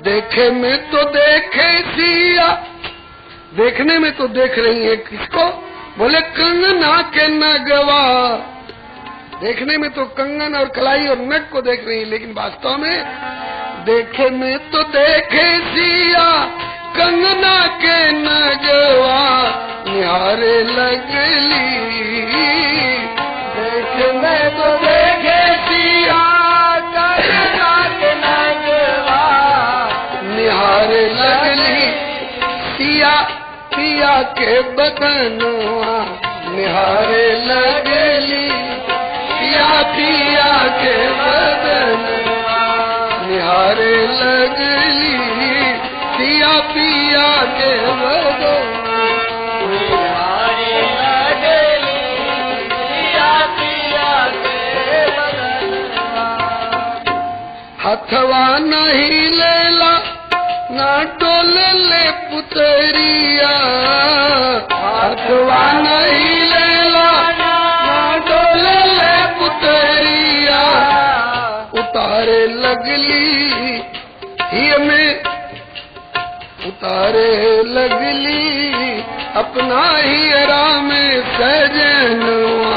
देखे में तो देखे सिया, देखने में तो देख रही है किसको? बोले कंगना के नगवा। देखने में तो कंगन और कलाई और नग को देख रही है, लेकिन वास्तव में देखे में तो देखे सिया, कंगना के नगवा निहारे लगली। देखे में तो देखे सिया, कंगना के नगवा निहारे लगली। सिया पिया के बदनवा निहारे लगली। सिया पिया के बदनवा निहारे लगली। सिया पिया के बदनवा निहारे लगली। सिया पिया के बदनवा। हथवा नहीं लेला ना डोले ले पुतरिया। हथवा नहीं लेला ना डोले ले पुतरिया। उतारे लगली ही में, उतारे लगली अपना ही आराम सजनवा।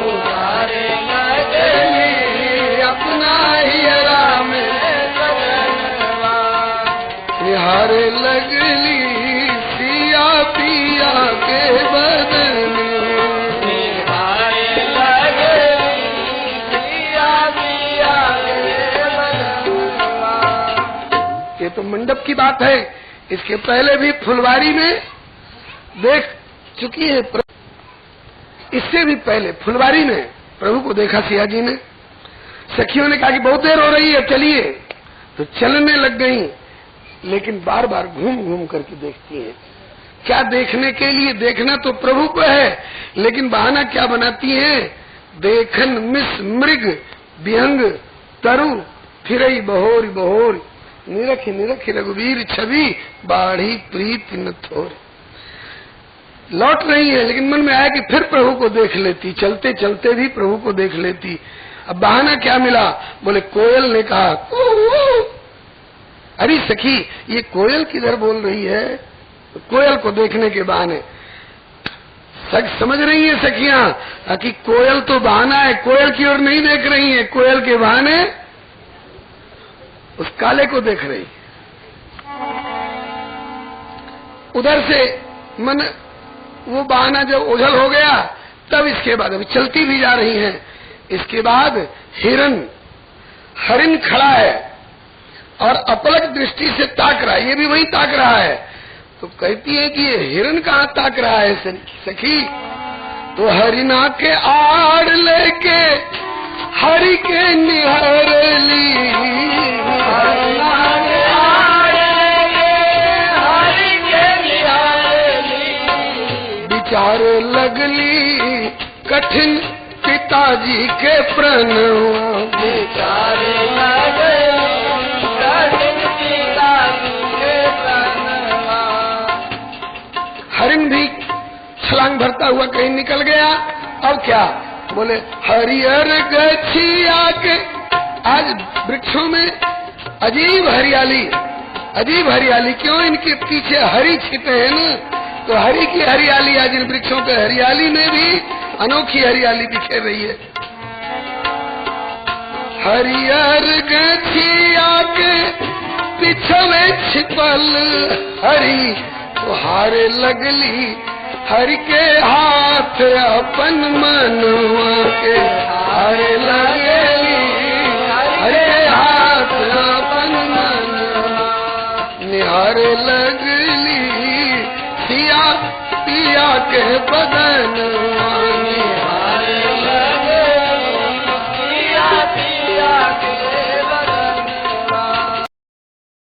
उतारे लगली अपना ही आराम सजनवा। निहारे लगली सिया पिया के बदनवा। निहारे लगली सिया पिया के बदनवा। ये तो मंडप की बात है। इसके पहले भी फुलवारी में देख चुकी है। इससे भी पहले फुलवारी में प्रभु को देखा सिया जी ने। सखियों ने कहा कि बहुत देर हो रही है, चलिए, तो चलने लग गई, लेकिन बार बार घूम घूम करके देखती है। क्या देखने के लिए? देखना तो प्रभु को है, लेकिन बहाना क्या बनाती है? देखन मिस मृग विहंग तरु फिरई बहोर बहोर। निरख निरख रघुवीर छवि बाढ़ी प्रीत न थोर। लौट रही है, लेकिन मन में आया कि फिर प्रभु को देख लेती, चलते चलते भी प्रभु को देख लेती। अब बहाना क्या मिला? बोले कोयल ने कहा, अरे सखी ये कोयल किधर बोल रही है? तो कोयल को देखने के बहाने समझ रही है सखियां कि कोयल तो बहाना है, कोयल की ओर नहीं देख रही है, कोयल के बहाने उस काले को देख रही। उधर से मन वो बहाना जब ओझल हो गया, तब इसके बाद अभी चलती भी जा रही हैं। इसके बाद हरिण खड़ा है और अपलक दृष्टि से ताक रहा है, ये भी वही ताक रहा है। तो कहती है कि ये हिरण कहाँ ताक रहा है सखी? तो हरिना के आड़ लेके हरि के निहारली। विचारे लगली कठिन पिताजी के प्रणवा। विचारे लगली कठिन पिताजी के प्रणवा। हरिण भी छलांग भरता हुआ कहीं निकल गया। अब क्या? बोले हरियर गछिया के। आज वृक्षों में अजीब हरियाली, अजीब हरियाली। क्यों? इनके पीछे हरी छिपे हैं ना, तो हरी की हरियाली आज इन वृक्षों पे। हरियाली में भी अनोखी हरियाली बिखेर रही है। हरियर गछिया के पिछवे छिपल हरी, तो हारे लगली हरि के हाथ अपन मनवा के। हारे लगली हरि के हाथ अपन मनवा। निहारे लगली सिया पिया के बद